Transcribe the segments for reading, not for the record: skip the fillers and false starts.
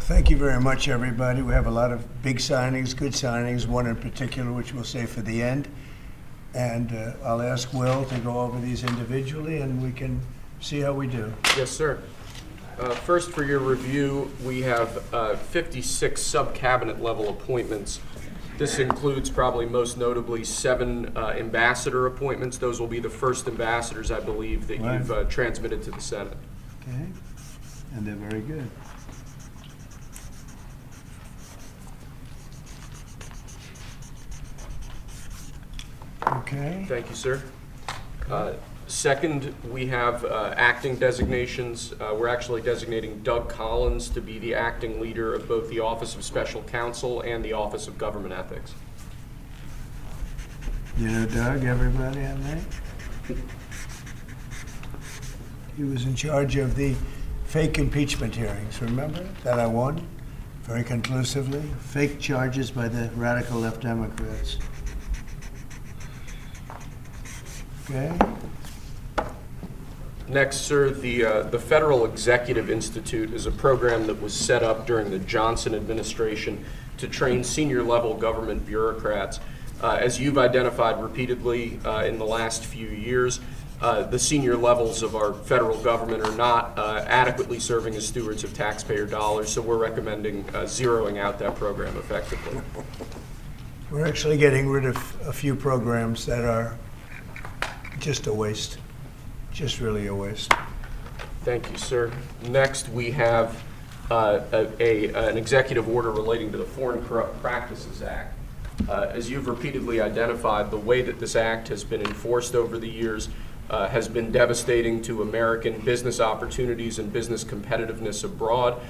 Thank you very much, everybody. We have a lot of big signings, good signings, one in particular which we'll save for the end. And I'll ask Will to go over these individually, and we can see how we do. Yes, sir. First, for your review, we have 56 sub-cabinet level appointments. This includes probably most notably 7 ambassador appointments. Those will be the first ambassadors, I believe, that Right. you've transmitted to the Senate. Okay, and they're very good. Okay. Thank you, sir. Second, we have acting designations. We're actually designating Doug Collins to be the acting leader of both the Office of Special Counsel and the Office of Government Ethics. You know Doug, everybody on that? He was in charge of the fake impeachment hearings, remember? That I won very conclusively. Fake charges by the radical left Democrats. Okay. Next, sir, the Federal Executive Institute is a program that was set up during the Johnson administration to train senior-level government bureaucrats. As you've identified repeatedly in the last few years, the senior levels of our federal government are not adequately serving as stewards of taxpayer dollars, so we're recommending zeroing out that program effectively. We're actually getting rid of a few programs that are just a waste. Just really a waste. Thank you, sir. Next, we have an executive order relating to the Foreign Corrupt Practices Act. As you've repeatedly identified, the way that this act has been enforced over the years has been devastating to American business opportunities and business competitiveness abroad.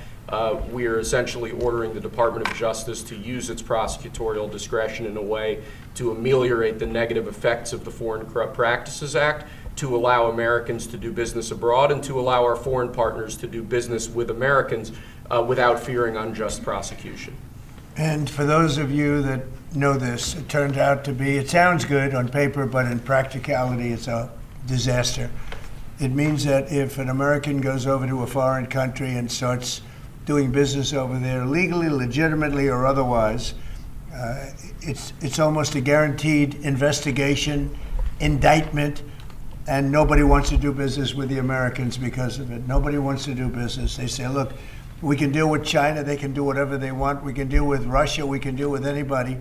We are essentially ordering the Department of Justice to use its prosecutorial discretion in a way to ameliorate the negative effects of the Foreign Corrupt Practices Act, to allow Americans to do business abroad, and to allow our foreign partners to do business with Americans without fearing unjust prosecution. And for those of you that know this, it turned out to be, it sounds good on paper, but in practicality it's a disaster. It means that if an American goes over to a foreign country and starts doing business over there legally, legitimately, or otherwise, it's almost a guaranteed investigation, indictment, and nobody wants to do business with the Americans because of it. Nobody wants to do business. They say, look, we can deal with China, they can do whatever they want. We can deal with Russia, we can deal with anybody,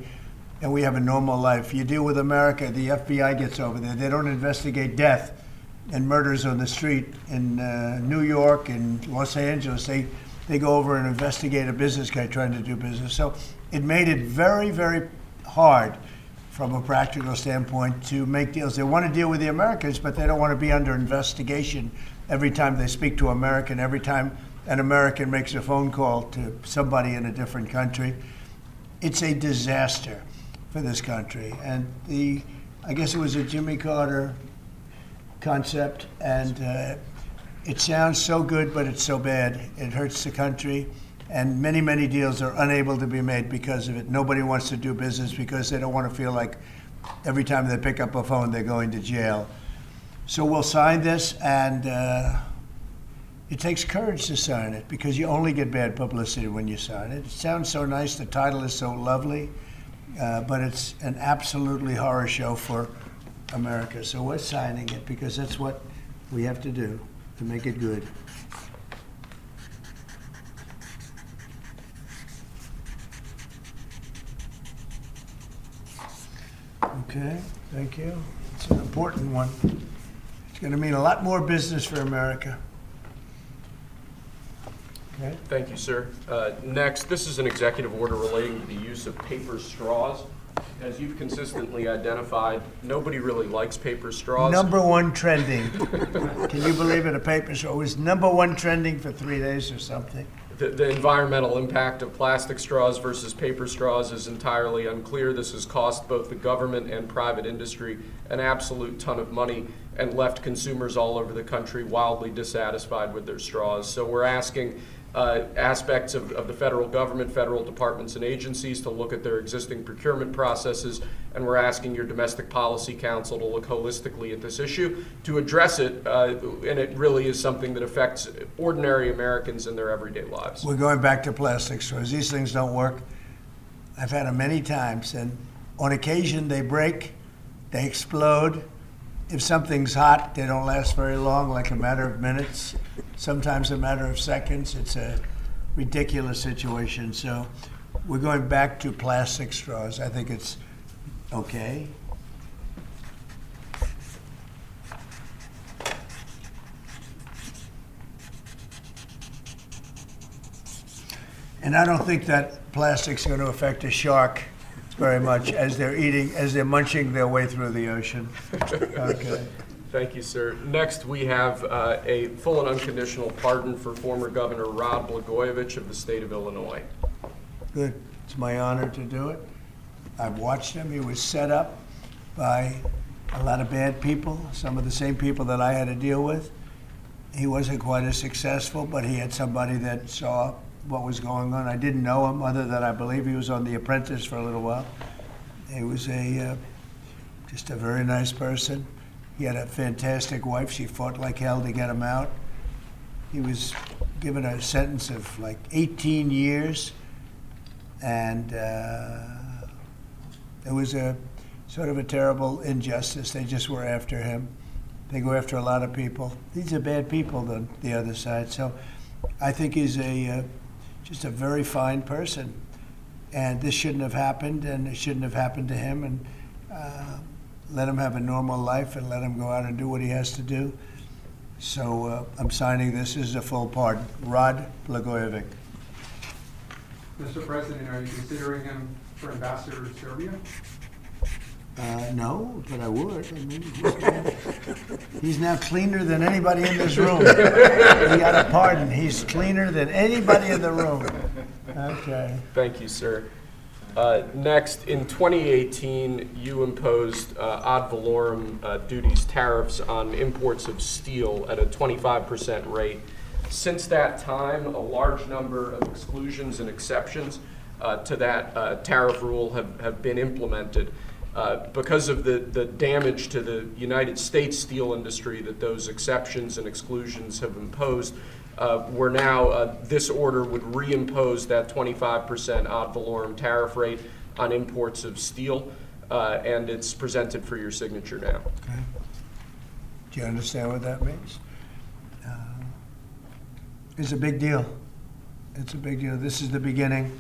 and we have a normal life. You deal with America, the FBI gets over there. They don't investigate death and murders on the street in New York and Los Angeles. They go over and investigate a business guy trying to do business. So it made it very, very hard from a practical standpoint to make deals. They want to deal with the Americans, but they don't want to be under investigation every time they speak to an American, every time an American makes a phone call to somebody in a different country. It's a disaster for this country. And I guess it was a Jimmy Carter concept, and it sounds so good, but it's so bad. It hurts the country. And many, many deals are unable to be made because of it. Nobody wants to do business because they don't want to feel like every time they pick up a phone, they're going to jail. So we'll sign this, and it takes courage to sign it because you only get bad publicity when you sign it. It sounds so nice, the title is so lovely, but it's an absolutely horror show for America. So we're signing it because that's what we have to do to make it good. Okay, thank you. It's an important one. It's going to mean a lot more business for America. Okay. Thank you, sir. Next, this is an executive order relating to the use of paper straws. As you've consistently identified, nobody really likes paper straws. Number one trending. Can you believe it? A paper straw was number one trending for 3 days or something. The environmental impact of plastic straws versus paper straws is entirely unclear. This has cost both the government and private industry an absolute ton of money and left consumers all over the country wildly dissatisfied with their straws. So we're asking aspects of the federal government, federal departments and agencies to look at their existing procurement processes, and we're asking your Domestic Policy Council to look holistically at this issue to address it, and it really is something that affects ordinary Americans in their everyday lives. We're going back to plastic straws. These things don't work. I've had them many times, and on occasion they break, they explode. If something's hot, they don't last very long, like a matter of minutes, sometimes a matter of seconds. It's a ridiculous situation. So we're going back to plastic straws. I think it's okay. And I don't think that plastic's going to affect a shark very much as they're munching their way through the ocean. Okay. Thank you, sir. Next, we have a full and unconditional pardon for former Governor Rod Blagojevich of the state of Illinois. Good. It's my honor to do it. I've watched him. He was set up by a lot of bad people, some of the same people that I had to deal with. He wasn't quite as successful, but he had somebody that saw what was going on. I didn't know him other than I believe he was on The Apprentice for a little while. He was just a very nice person. He had a fantastic wife. She fought like hell to get him out. He was given a sentence of like 18 years, and it was a sort of a terrible injustice. They just were after him. They go after a lot of people. These are bad people on the other side. So I think he's just a very fine person, and this shouldn't have happened, and it shouldn't have happened to him, and let him have a normal life and let him go out and do what he has to do. So I'm signing this as a full pardon. Rod Blagojevich. Mr. President, are you considering him for ambassador to Serbia? No, but I would. I mean, he's now cleaner than anybody in this room. He got a pardon. He's cleaner than anybody in the room. Okay. Thank you, sir. Next, in 2018, you imposed ad valorem duties, tariffs on imports of steel at a 25% rate. Since that time, a large number of exclusions and exceptions to that tariff rule have been implemented. Because of the damage to the United States steel industry that those exceptions and exclusions have imposed, we're now, this order would reimpose that 25% ad valorem tariff rate on imports of steel, and it's presented for your signature now. Okay. Do you understand what that means? It's a big deal. It's a big deal. This is the beginning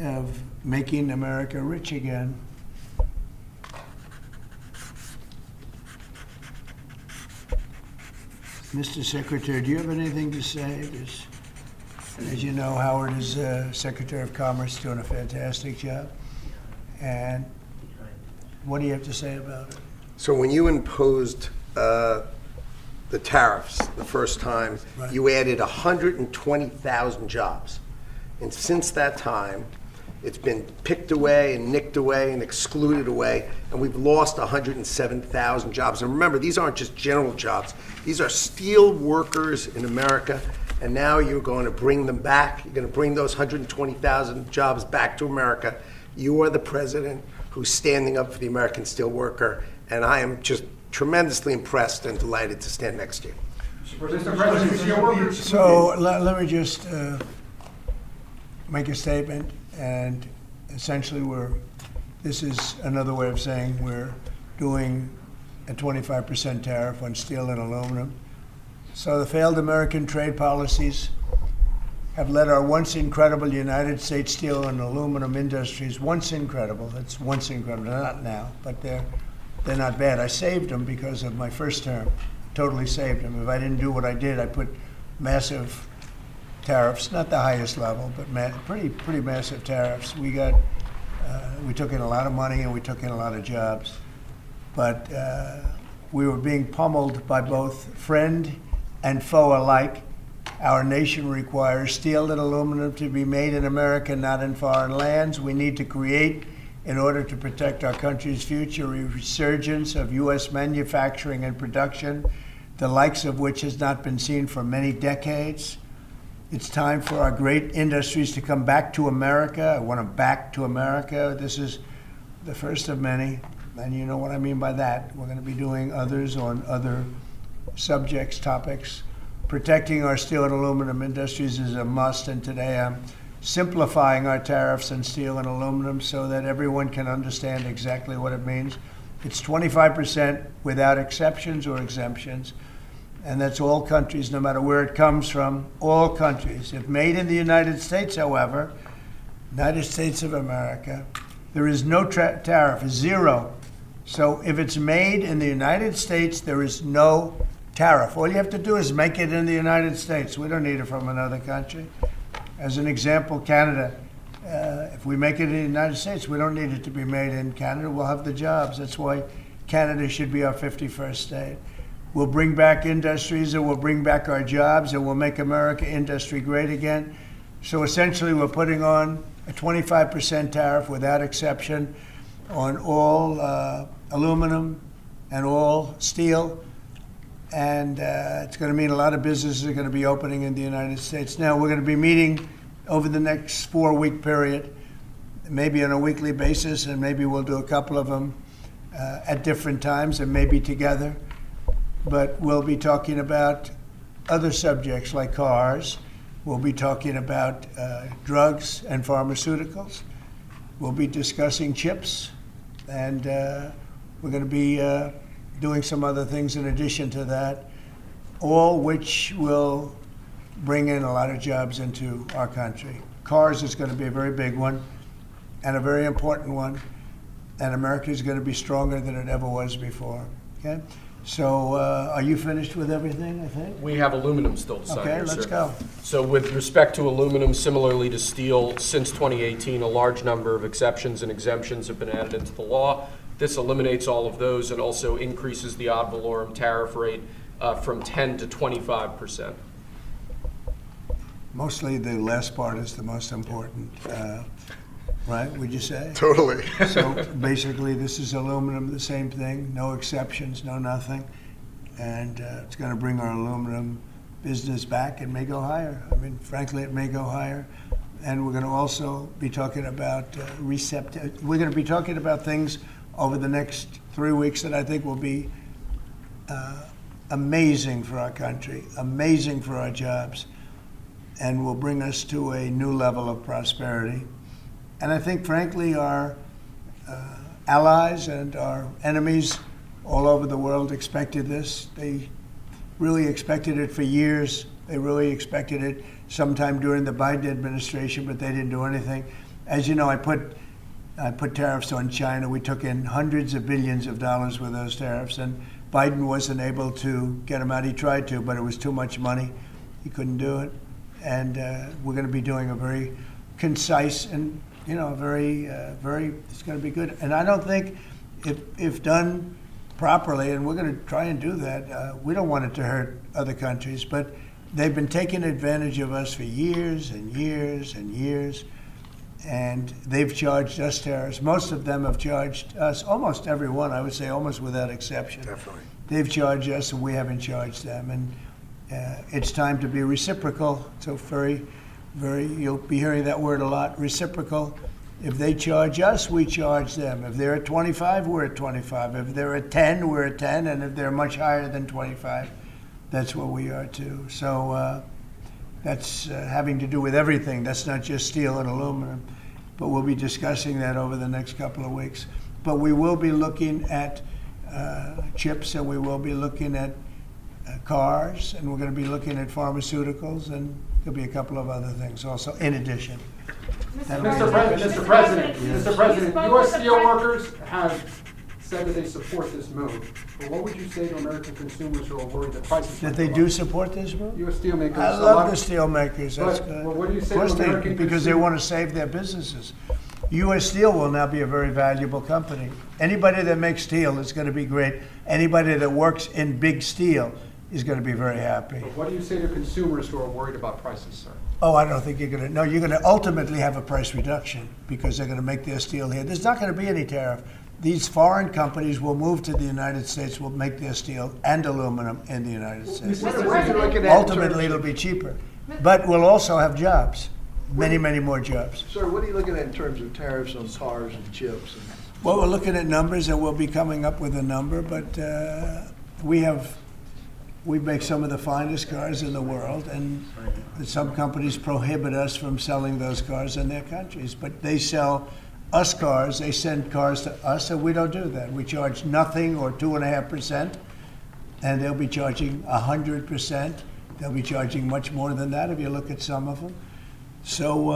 of making America rich again. Mr. Secretary, do you have anything to say? As you know, Howard is Secretary of Commerce, doing a fantastic job. And what do you have to say about it? So when you imposed the tariffs the first time, Right. You added 120,000 jobs. And since that time, it's been picked away and nicked away and excluded away, and we've lost 107,000 jobs. And remember, these aren't just general jobs. These are steel workers in America, and now you're going to bring them back. You're going to bring those 120,000 jobs back to America. You are the president who's standing up for the American steel worker, and I am just tremendously impressed and delighted to stand next to you. Mr. President, steel workers. So let me just make a statement, and essentially this is another way of saying we're doing a 25% tariff on steel and aluminum. So the failed American trade policies have led our once incredible United States steel and aluminum industries, once incredible, not now, but they're not bad. I saved them because of my first term, totally saved them. If I didn't do what I did, I put massive tariffs, not the highest level, but pretty massive tariffs. We took in a lot of money and we took in a lot of jobs, but we were being pummeled by both friend and foe alike. Our nation requires steel and aluminum to be made in America, not in foreign lands. We need to create, in order to protect our country's future, a resurgence of U.S. manufacturing and production, the likes of which has not been seen for many decades. It's time for our great industries to come back to America. I want them back to America. This is the first of many, and you know what I mean by that. We're going to be doing others on other subjects, topics. Protecting our steel and aluminum industries is a must, and today I'm simplifying our tariffs on steel and aluminum so that everyone can understand exactly what it means. It's 25% without exceptions or exemptions, and that's all countries, no matter where it comes from, all countries. If made in the United States, however, United States of America, there is no tariff, zero. So if it's made in the United States, there is no tariff. All you have to do is make it in the United States. We don't need it from another country. As an example, Canada. If we make it in the United States, we don't need it to be made in Canada. We'll have the jobs. That's why Canada should be our 51st state. We'll bring back industries, and we'll bring back our jobs, and we'll make America industry great again. So essentially, we're putting on a 25% tariff without exception on all aluminum and all steel. And it's going to mean a lot of businesses are going to be opening in the United States. Now, we're going to be meeting over the next 4-week period, maybe on a weekly basis, and maybe we'll do a couple of them at different times and maybe together. But we'll be talking about other subjects like cars. We'll be talking about drugs and pharmaceuticals. We'll be discussing chips, and we're going to be doing some other things in addition to that, all which will bring in a lot of jobs into our country. Cars is going to be a very big one and a very important one, and America is going to be stronger than it ever was before. Okay? So are you finished with everything, I think? We have aluminum still to sign Okay, here, let's sir. go. So with respect to aluminum, similarly to steel, since 2018, a large number of exceptions and exemptions have been added into the law. This eliminates all of those and also increases the ad valorem tariff rate from 10 to 25%. Mostly the last part is the most important, right, would you say? Totally. So basically, this is aluminum, the same thing, no exceptions, no nothing. And it's going to bring our aluminum business back. It may go higher. I mean, frankly, it may go higher. And we're going to also be talking about we're going to be talking about things over the next 3 weeks that I think will be amazing for our country, amazing for our jobs, and will bring us to a new level of prosperity. And I think, frankly, our allies and our enemies all over the world expected this. They really expected it for years. They really expected it sometime during the Biden administration, but they didn't do anything. As you know, I put tariffs on China. We took in hundreds of billions of dollars with those tariffs, and Biden wasn't able to get them out. He tried to, but it was too much money. He couldn't do it. And we're going to be doing a very concise and, very, it's going to be good. And I don't think if done properly, and we're going to try and do that, we don't want it to hurt other countries, but they've been taking advantage of us for years and years and years. And they've charged us tariffs. Most of them have charged us, almost everyone, I would say almost without exception. Definitely. They've charged us and we haven't charged them. And it's time to be reciprocal. So you'll be hearing that word a lot, reciprocal. If they charge us, we charge them. If they're at 25, we're at 25. If they're at 10, we're at 10. And if they're much higher than 25, that's what we are too. So that's having to do with everything. That's not just steel and aluminum. But we'll be discussing that over the next couple of weeks. But we will be looking at chips, and we will be looking at cars, and we're going to be looking at pharmaceuticals, and there'll be a couple of other things also in addition. Mr. President, U.S. steelworkers have said that they support this move. But what would you say to American consumers who are worried that prices That might they go do up? support this move? U.S. steelmakers. I love the steel makers. That's But- good. but what do you say Of course to they, American because they consumers? want to save their businesses. U.S. Steel will now be a very valuable company. Anybody that makes steel is going to be great. Anybody that works in big steel is going to be very happy. But what do you say to consumers who are worried about prices, sir? Oh, I don't think you're going to. No, you're going to ultimately have a price reduction because they're going to make their steel here. There's not going to be any tariff. These foreign companies will move to the United States, will make their steel and aluminum in the United States. What are you looking at in Ultimately, terms it'll of- be cheaper. But we'll also have jobs, many, many more jobs. Sir, what are you looking at in terms of tariffs on cars and chips? Well, we're looking at numbers, and we'll be coming up with a number, but we make some of the finest cars in the world, and some companies prohibit us from selling those cars in their countries. But they sell us cars, they send cars to us, and we don't do that. We charge nothing or 2.5%, and they'll be charging 100%. They'll be charging much more than that if you look at some of them. So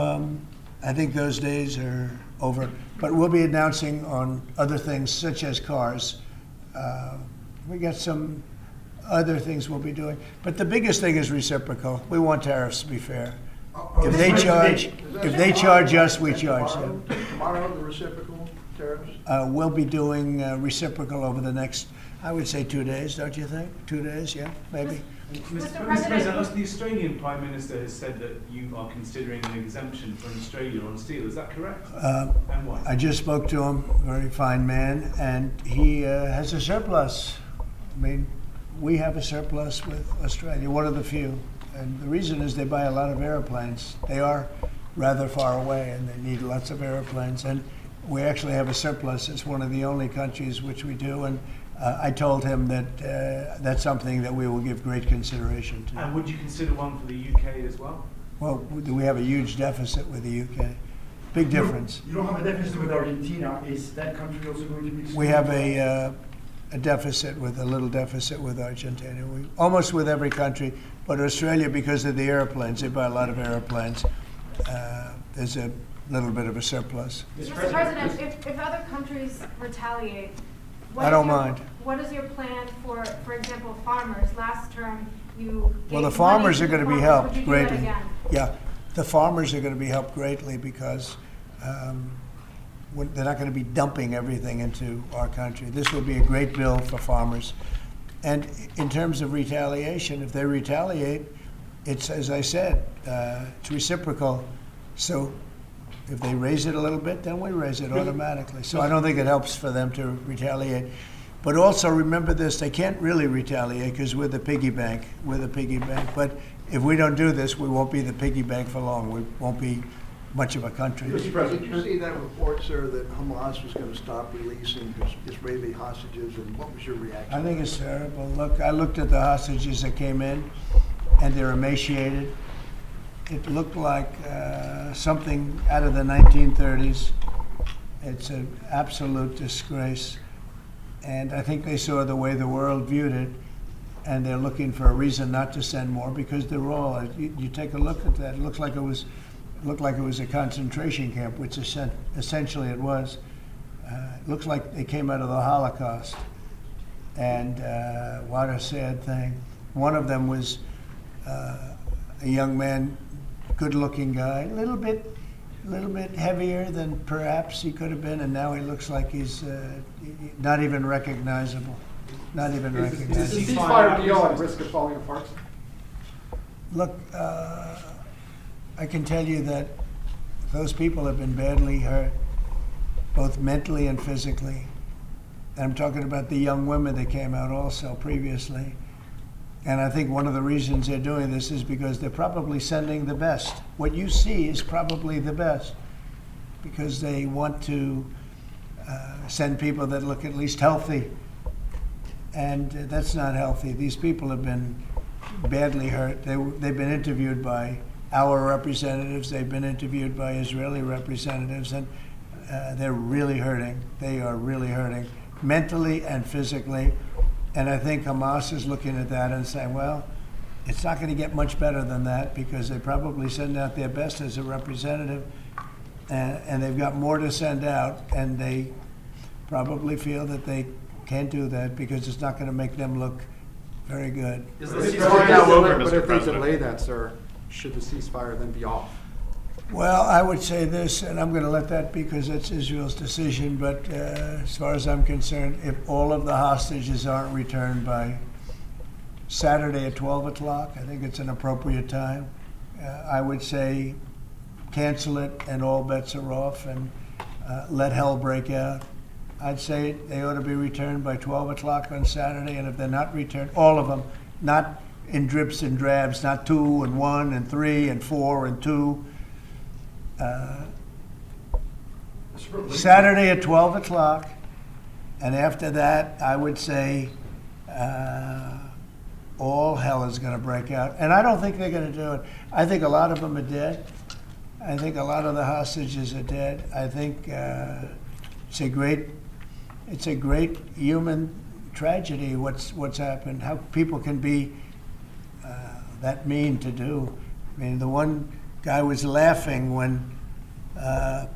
I think those days are over. But we'll be announcing on other things such as cars. We got some other things we'll be doing. But the biggest thing is reciprocal. We want tariffs to be fair. If they charge us, we charge them. Tomorrow, the reciprocal tariffs? We'll be doing reciprocal over the next, I would say 2 days, don't you think? 2 days, yeah, maybe. Mr. President, the Australian Prime Minister has said that you are considering an exemption from Australia on steel. Is that correct? And why? I just spoke to him, very fine man, and he has a surplus. I mean, we have a surplus with Australia, one of the few. And the reason is they buy a lot of airplanes. They are rather far away, and they need lots of airplanes. And we actually have a surplus. It's one of the only countries which we do. And I told him that that's something that we will give great consideration to. And would you consider one for the UK as well? Well, we have a huge deficit with the UK. Big difference. You don't have a deficit with Argentina. Is that country also going to be? We have a deficit with a little deficit with Argentina. We almost with every country, but Australia, because of the airplanes, they buy a lot of airplanes. There's a little bit of a surplus. Mr. President, if other countries retaliate, I don't mind. What is your plan for example, farmers? Last term, you gave Well, the farmers are money to going to be farmers. helped Would you do that greatly. again? Yeah, the farmers are going to be helped greatly because they're not going to be dumping everything into our country. This will be a great bill for farmers. And in terms of retaliation, if they retaliate, it's, as I said, it's reciprocal. So if they raise it a little bit, then we raise it automatically. So I don't think it helps for them to retaliate. But also remember this, they can't really retaliate because we're the piggy bank. We're the piggy bank. But if we don't do this, we won't be the piggy bank for long. We won't be much of a country. Mr. President, did you see that report, sir, that Hamas was going to stop releasing Israeli hostages, and what was your reaction? I think it's terrible. Look, I looked at the hostages that came in, and they're emaciated. It looked like something out of the 1930s. It's an absolute disgrace. And I think they saw the way the world viewed it, and they're looking for a reason not to send more because they're all. You take a look at that. It looked like it was a concentration camp, which essentially it was. It looks like they came out of the Holocaust. And what a sad thing. One of them was a young man, good-looking guy, a little bit heavier than perhaps he could have been, and now he looks like he's not even recognizable. Not even Is the recognizable. ceasefire deal at risk of falling apart? Look, I can tell you that those people have been badly hurt, both mentally and physically. And I'm talking about the young women that came out also previously. And I think one of the reasons they're doing this is because they're probably sending the best. What you see is probably the best because they want to send people that look at least healthy. And that's not healthy. These people have been badly hurt. They've been interviewed by our representatives. They've been interviewed by Israeli representatives, and they're really hurting. They are really hurting, mentally and physically. And I think Hamas is looking at that and saying, well, it's not going to get much better than that because they probably send out their best as a representative, and they've got more to send out, and they probably feel that they can't do that because it's not going to make them look very good. Is the But ceasefire now over, if Mr. they President? delay that, sir, should the ceasefire then be off? Well, I would say this, and I'm going to let that because it's Israel's decision, but as far as I'm concerned, if all of the hostages aren't returned by Saturday at 12 o'clock, I think it's an appropriate time. I would say cancel it and all bets are off and let hell break out. I'd say they ought to be returned by 12 o'clock on Saturday, and if they're not returned, all of them, not in drips and drabs, not 2 and 1 and 3 and 4 and 2. Saturday at 12 o'clock, and after that, I would say all hell is going to break out. And I don't think they're going to do it. I think a lot of them are dead. I think a lot of the hostages are dead. I think it's a great human tragedy. What's happened? How people can be that mean to do. I mean, the one guy was laughing when a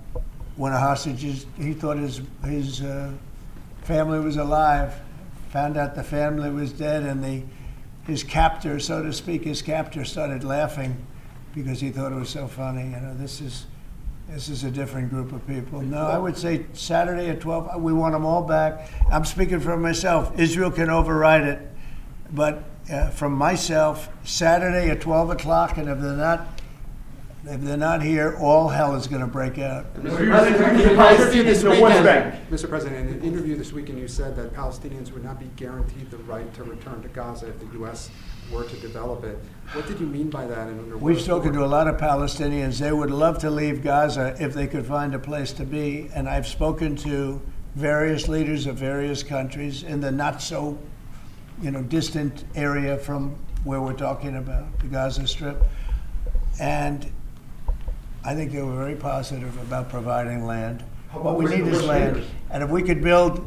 hostage he thought his family was alive. Found out the family was dead, and his captor, so to speak, started laughing because he thought it was so funny. You know, this is a different group of people. No, I would say Saturday at 12. We want them all back. I'm speaking for myself. Israel can override it, but from myself, Saturday at 12 o'clock, and if they're not here, all hell is going to break out. Mr. President, in an interview this weekend, you said that Palestinians would not be guaranteed the right to return to Gaza if the U.S. were to develop it. What did you mean by that? And under We've spoken to a lot of Palestinians. They would love to leave Gaza if they could find a place to be. And I've spoken to various leaders of various countries in the not so, distant area from where we're talking about, the Gaza Strip. And I think they were very positive about providing land. What we need is land. And if we could build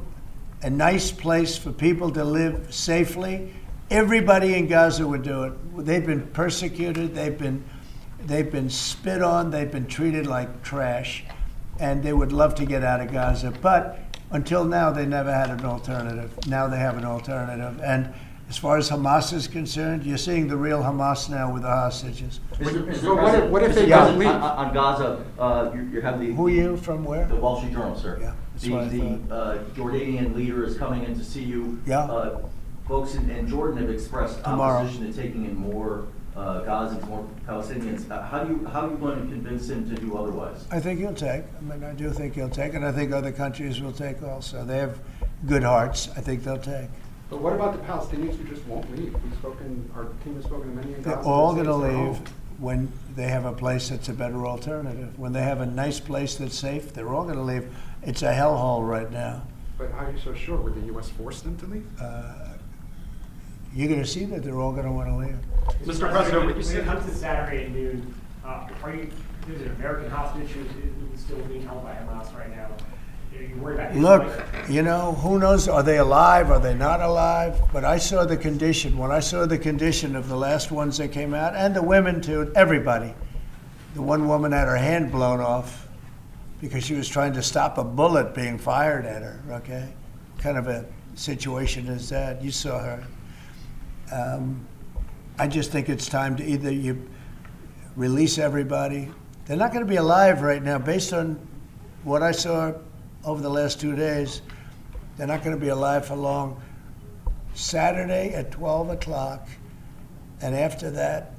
a nice place for people to live safely, everybody in Gaza would do it. They've been persecuted, they've been spit on, they've been treated like trash, and they would love to get out of Gaza. But until now, they never had an alternative. Now they have an alternative. And as far as Hamas is concerned, you're seeing the real Hamas now with the hostages. So what if they don't leave? On Gaza, you have the... Who are you, from where? The Wall Street Journal, sir. Yeah, that's what I The Jordanian leader is coming in to see you. Yeah. Folks in Jordan have expressed Tomorrow. opposition to taking in more Gazans, more Palestinians. How are you going to convince him to do otherwise? I think he'll take. I do think he'll take, and I think other countries will take also. They have good hearts. I think they'll take. But what about the Palestinians who just won't leave? Our team has spoken to many in Gaza. They're all going to leave when they have a place that's a better alternative. When they have a nice place that's safe, they're all going to leave. It's a hellhole right now. But how are you so sure? Would the U.S. force them to leave? You're going to see that they're all going to want to leave. Mr. President, when it comes to Saturday at noon, there's an American hostage who's still being held by Hamas right now. Are you worried about his Look, life? who knows? Are they alive? Are they not alive? But I saw the condition. When I saw the condition of the last ones that came out, and the women too, everybody. The one woman had her hand blown off because she was trying to stop a bullet being fired at her, okay? Kind of a situation as that. You saw her. I just think it's time to either you release everybody. They're not going to be alive right now, based on what I saw over the last 2 days. They're not going to be alive for long. Saturday at 12 o'clock, and after that,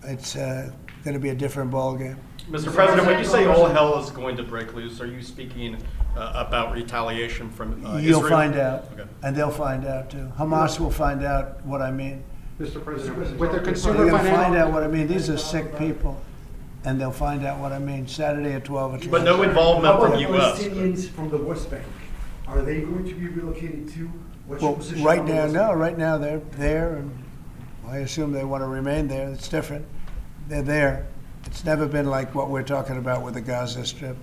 it's going to be a different ballgame. Mr. President, when you say all hell is going to break loose, are you speaking about retaliation from You'll Israel? find out, Okay. and they'll find out too. Hamas will find out what I mean. Mr. President, with the They're consumer going to find financial... out what I mean. These are sick people, and they'll find out what I mean. Saturday at 12 o'clock. But no involvement How from about the the U.S. Palestinians from the West Bank? Are they going to be relocated too? What's your Well, position right on the now, West no. Bank? Right now, they're there, and I assume they want to remain there. It's different. They're there. It's never been like what we're talking about with the Gaza Strip.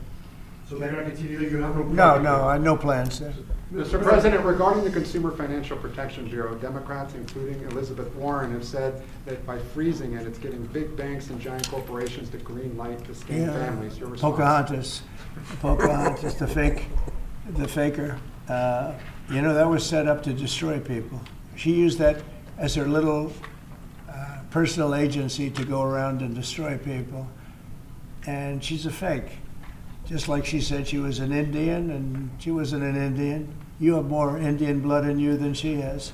So they're going to continue, you have no plan? No, I no plans there. Mr. President, regarding the Consumer Financial Protection Bureau, Democrats, including Elizabeth Warren, have said that by freezing it, it's giving big banks and giant corporations the green light to scam families. Your response? Pocahontas, the faker. That was set up to destroy people. She used that as her little personal agency to go around and destroy people. And she's a fake. Just like she said she was an Indian, and she wasn't an Indian. You have more Indian blood in you than she has.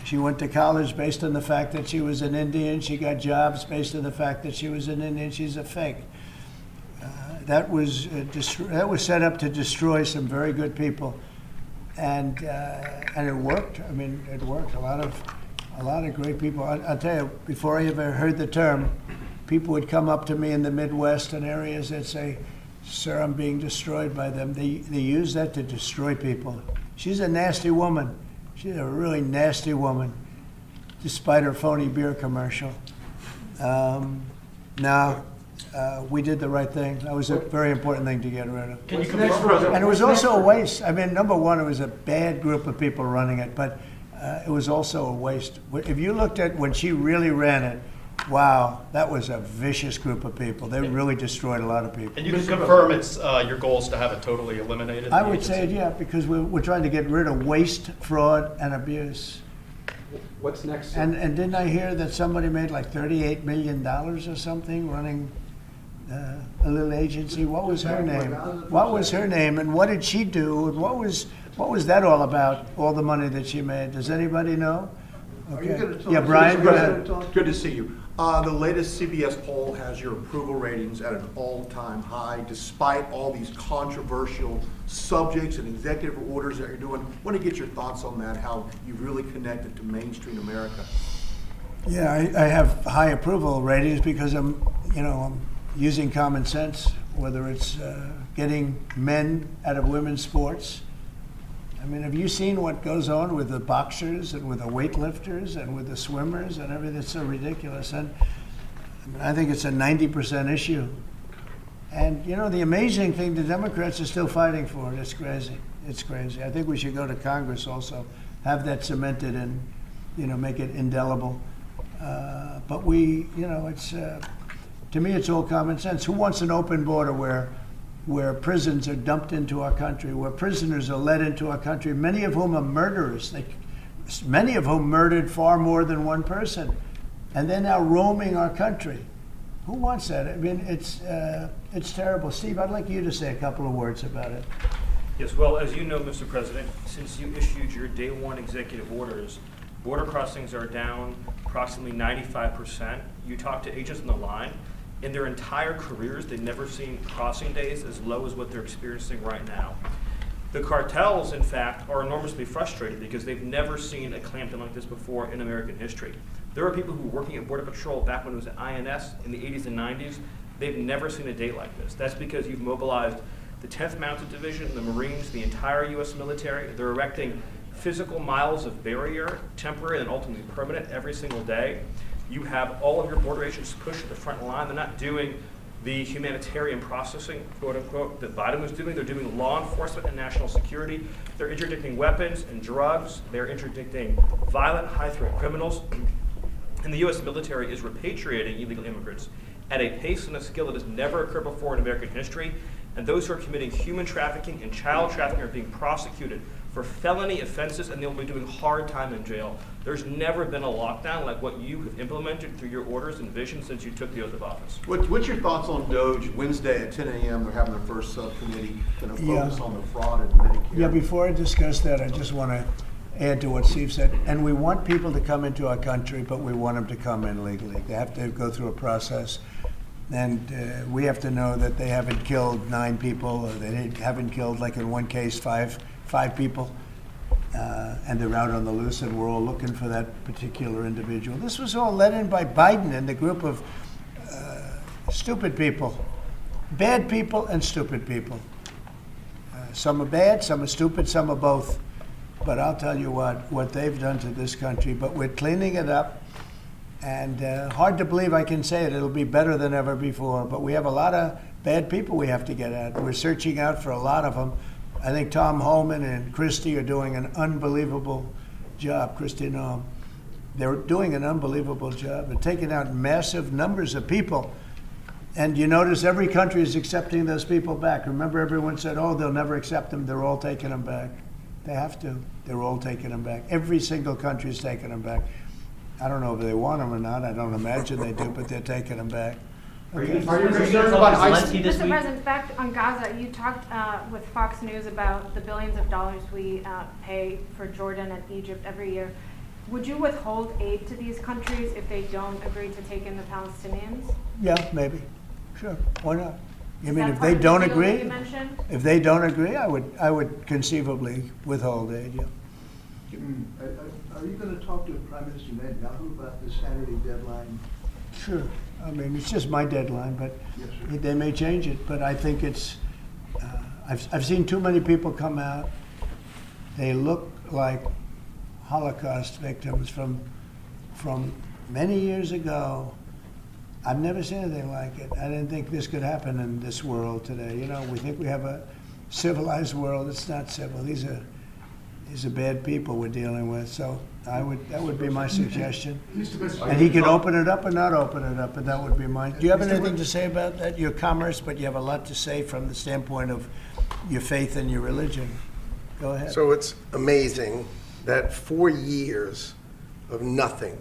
She went to college based on the fact that she was an Indian. She got jobs based on the fact that she was an Indian. She's a fake. That was set up to destroy some very good people, and it worked. I mean, it worked. A A lot of great people. I'll tell you, before I ever heard the term, people would come up to me in the Midwest and areas that say, "Sir, I'm being destroyed by them." They use that to destroy people. She's a nasty woman. She's a really nasty woman, despite her phony beer commercial. We did the right thing. That was a very important thing to get rid of. Can you confirm, President? And it was also a waste. I mean, number one, it was a bad group of people running it, but it was also a waste. If you looked at when she really ran it, wow, that was a vicious group of people. They really destroyed a lot of people. And you can confirm it's your goal is to have it totally eliminated? I the would say, agency? yeah, because we're trying to get rid of waste, fraud, and abuse. What's next? sir? And didn't I hear that somebody made like $38 million or something running a little agency? What was her name? What was her name, and what did she do, and what was that all about, all the money that she made? Does anybody know? Are you gonna tell Yeah, us- Brian, go Mr. ahead. President, Good to see you. The latest CBS poll has your approval ratings at an all-time high, despite all these controversial subjects and executive orders that you're doing. Want to get your thoughts on that, how you've really connected to mainstream America. Yeah, I have high approval ratings because I'm using common sense, whether it's getting men out of women's sports. I mean, have you seen what goes on with the boxers and with the weightlifters and with the swimmers and everything? It's so ridiculous. And I think it's a 90% issue. And, the amazing thing, the Democrats are still fighting for it. It's crazy. It's crazy. I think we should go to Congress also, have that cemented and, make it indelible. But it's, to me, it's all common sense. Who wants an open border where prisons are dumped into our country, where prisoners are led into our country, many of whom are murderers, many of whom murdered far more than one person, and they're now roaming our country? Who wants that? I mean, it's terrible. Steve, I'd like you to say a couple of words about it. Yes, well, as you know, Mr. President, since you issued your day one executive orders, border crossings are down approximately 95%. You talk to agents on the line, in their entire careers, they've never seen crossing days as low as what they're experiencing right now. The cartels, in fact, are enormously frustrated because they've never seen a clampdown like this before in American history. There are people who were working at Border Patrol back when it was at INS in the 80s and 90s. They've never seen a day like this. That's because you've mobilized the 10th Mounted Division, the Marines, the entire U.S. military. They're erecting physical miles of barrier, temporary and ultimately permanent, every single day. You have all of your border agents pushed to the front line. They're not doing the humanitarian processing, quote unquote, that Biden was doing. They're doing law enforcement and national security. They're interdicting weapons and drugs. They're interdicting violent, high-threat criminals. And the U.S. military is repatriating illegal immigrants at a pace and a skill that has never occurred before in American history. And those who are committing human trafficking and child trafficking are being prosecuted for felony offenses, and they'll be doing hard time in jail. There's never been a lockdown like what you have implemented through your orders and vision since you took the oath of office. What's your thoughts on DOGE? Wednesday at 10 a.m., they're having their first subcommittee, going to focus on the fraud in Medicare. Yeah, before I discuss that, I just want to add to what Steve said. And we want people to come into our country, but we want them to come in legally. They have to go through a process. And we have to know that they haven't killed 9 people, or they haven't killed, like in one case, five people. And they're out on the loose, and we're all looking for that particular individual. This was all led in by Biden and the group of stupid people, bad people and stupid people. Some are bad, some are stupid, some are both. But I'll tell you what they've done to this country. But we're cleaning it up, and hard to believe I can say it. It'll be better than ever before. But we have a lot of bad people we have to get at. We're searching out for a lot of them. I think Tom Holman and Christie are doing an unbelievable job. Christie Noam. They're doing an unbelievable job. They're taking out massive numbers of people. And you notice every country is accepting those people back. Remember, everyone said, oh, they'll never accept them. They're all taking them back. They have to. They're all taking them back. Every single country is taking them back. I don't know if they want them or not. I don't imagine they do, but they're taking them back. Okay. Are you concerned about ICE? Mr. President, back on Gaza, you talked with Fox News about the billions of dollars we pay for Jordan and Egypt every year. Would you withhold aid to these countries if they don't agree to take in the Palestinians? Yeah, maybe. Sure. Why not? You Is mean that if part they of the don't deal that agree? you mentioned? If they don't agree, I would conceivably withhold aid. Yeah. Are you going to talk to Prime Minister Netanyahu about the Saturday deadline? Sure. I mean, it's just my deadline, but Yes, sir. they may change it. But I think it's, I've seen too many people come out. They look like Holocaust victims from many years ago. I've never seen anything like it. I didn't think this could happen in this world today. You know, we think we have a civilized world. It's not civil. These are bad people we're dealing with. So that would be my suggestion. And he can open it up or not open it up, but that would be mine. Do you have anything to say about that? Your commerce, but you have a lot to say from the standpoint of your faith and your religion. Go ahead. So it's amazing that 4 years of nothing,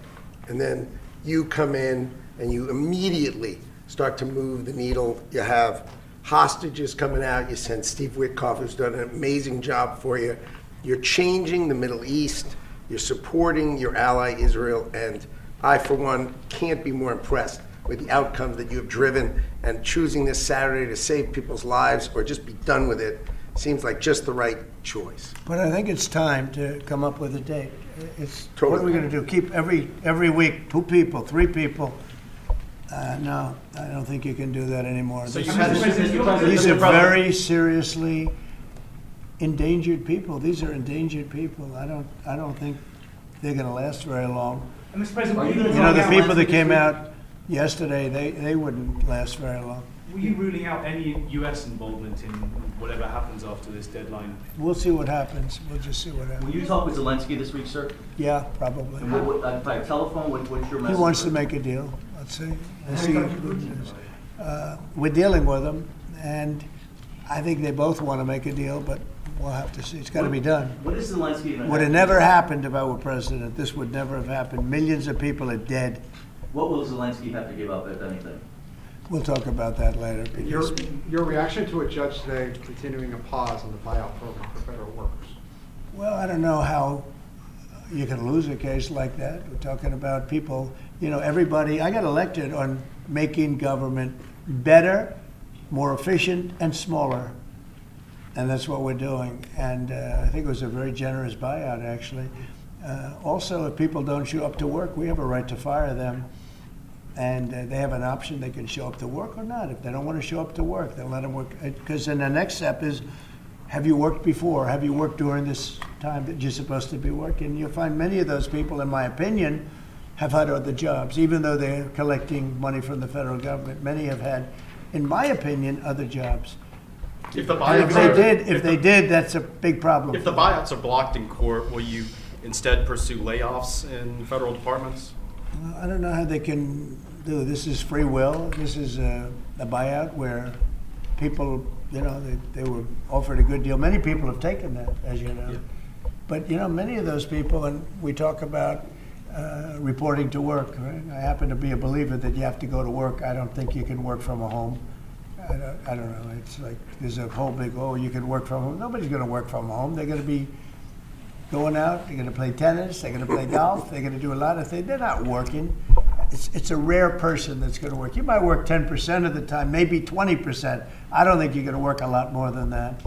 and then you come in and you immediately start to move the needle. You have hostages coming out. You send Steve Witkoff, who's done an amazing job for you. You're changing the Middle East. You're supporting your ally Israel, and I, for one, can't be more impressed with the outcomes that you have driven. And choosing this Saturday to save people's lives or just be done with it seems like just the right choice. But I think it's time to come up with a date. It's Totally. What are we going to do? Keep every week 2 people, 3 people? No, I don't think you can do that anymore. So These Mr. are very seriously endangered people. These are endangered people. I don't think they're going to last very long. And Mr. President, were you You know, the people that came out yesterday, they wouldn't last very long. Were you ruling out any U.S. involvement in whatever happens after this deadline? We'll see what happens. We'll just see what Will happens. you talk with Zelensky this week, sir? Yeah, probably. And by telephone, what's your message? He wants to make a deal. Let's see. We're dealing with him, and I think they both want to make a deal, but we'll have to see. It's got to be done. What is Zelensky going Would to have never happened if I were president. This would never have happened. Millions of people are dead. What will Zelensky have to give up, if anything? We'll talk about that later. because- Your reaction to a judge today continuing a pause on the buyout program for federal workers? Well, I don't know how you can lose a case like that. We're talking about people, you know, everybody. I got elected on making government better, more efficient, and smaller. And that's what we're doing. And I think it was a very generous buyout, actually. Also, if people don't show up to work, we have a right to fire them. And they have an option. They can show up to work or not. If they don't want to show up to work, they'll let them work. Because then the next step is, have you worked before? Have you worked during this time that you're supposed to be working? You'll find many of those people, in my opinion, have had other jobs. Even though they're collecting money from the federal government, many have had, in my opinion, other jobs. If the And buyouts if they did, that's a big problem. If the buyouts are blocked in court, will you instead pursue layoffs in federal departments? I don't know how they can do. This is free will. This is a buyout where people, you know, they were offered a good deal. Many people have taken that, as you know. Yeah. But, you know, many of those people, and we talk about reporting to work, right? I happen to be a believer that you have to go to work. I don't think you can work from a home. I don't know. It's like there's a whole big, you can work from home. Nobody's going to work from home. They're going to be going out, they're going to play tennis, they're going to play golf, they're going to do a lot of things. They're not working. It's a rare person that's going to work. You might work 10% of the time, maybe 20%. I don't think you're going to work a lot more than that.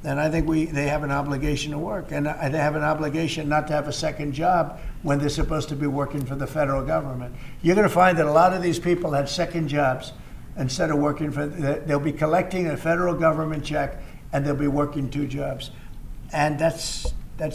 And I think they have an obligation to work. And they have an obligation not to have a second job when they're supposed to be working for the federal government. You're going to find that a lot of these people have second jobs instead of working for, they'll be collecting a federal government check and they'll be working 2 jobs. And that's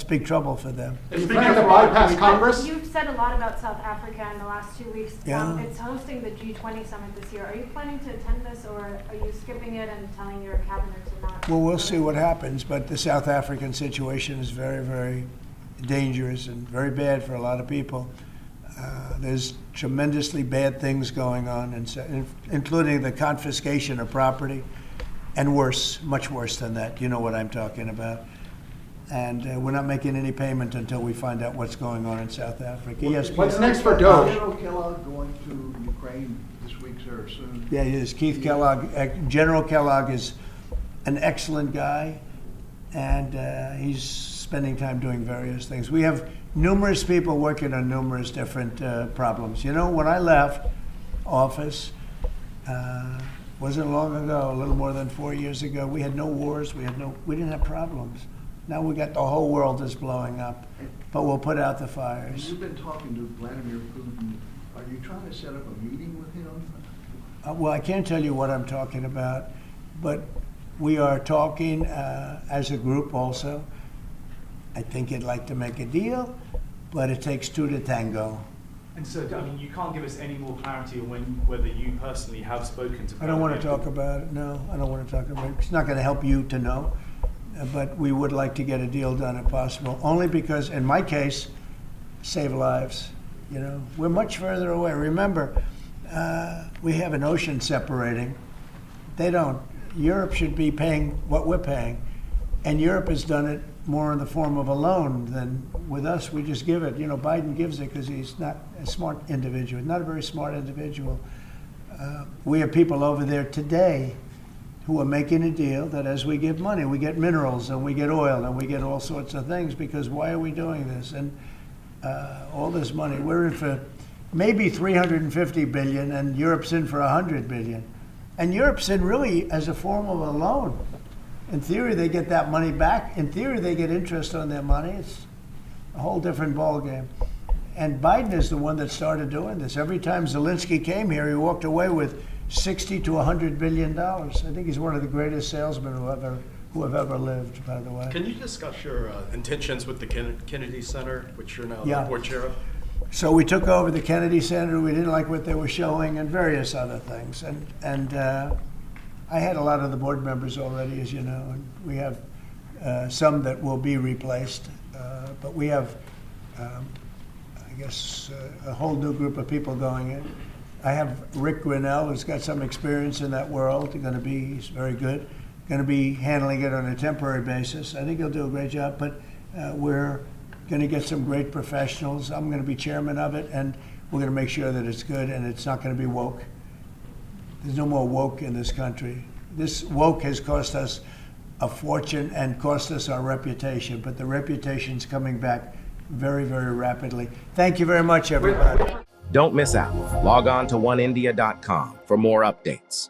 big trouble for them. Are you planning to bypass Congress? You've said a lot about South Africa in the last 2 weeks. Yeah. It's hosting the G20 summit this year. Are you planning to attend this, or are you skipping it and telling your cabinet to not? Well, we'll see what happens, but the South African situation is very, very dangerous and very bad for a lot of people. There's tremendously bad things going on, including the confiscation of property, and worse, much worse than that. You know what I'm talking about. And we're not making any payment until we find out what's going on in South Africa. Yes, What's next for Doge? General Kellogg going to Ukraine this week, sir, soon? Yeah, he is. Keith Kellogg. General Kellogg is an excellent guy, and he's spending time doing various things. We have numerous people working on numerous different problems. You know, when I left office, wasn't long ago, a little more than 4 years ago, we had no wars, we didn't have problems. Now we got the whole world is blowing up, but we'll put out the And fires. you've been talking to Vladimir Putin. Are you trying to set up a meeting with him? Well, I can't tell you what I'm talking about, but we are talking as a group also. I think he'd like to make a deal, but it takes two to tango. And so, I mean, you can't give us any more clarity on whether you personally have spoken to. I don't want to talk about it, no. I don't want to talk about it. It's not going to help you to know, but we would like to get a deal done if possible, only because, in my case, save lives. You know, we're much further away. Remember, we have an ocean separating. They don't. Europe should be paying what we're paying, and Europe has done it more in the form of a loan than with us. We just give it. You know, Biden gives it because he's not a smart individual, not a very smart individual. We have people over there today who are making a deal that as we give money, we get minerals and we get oil and we get all sorts of things, because why are we doing this? And all this money, we're in for maybe 350 billion and Europe's in for 100 billion. And Europe's in really as a form of a loan. In theory, they get that money back. In theory, they get interest on their money. It's a whole different ballgame. And Biden is the one that started doing this. Every time Zelensky came here, he walked away with $60 to $100 billion. I think he's one of the greatest salesmen who have ever lived, by the way. Can you discuss your intentions with the Kennedy Center, which you're now the Yeah. board chair of? So we took over the Kennedy Center. We didn't like what they were showing and various other things. And I had a lot of the board members already, as you know, and we have some that will be replaced. But we have, I guess, a whole new group of people going in. I have Rick Grinnell, who's got some experience in that world. He's very good. Going to be handling it on a temporary basis. I think he'll do a great job, but we're going to get some great professionals. I'm going to be chairman of it, and we're going to make sure that it's good and it's not going to be woke. There's no more woke in this country. This woke has cost us a fortune and cost us our reputation, but the reputation's coming back very, very rapidly. Thank you very much, everybody. Don't miss out. Log on to oneindia.com for more updates.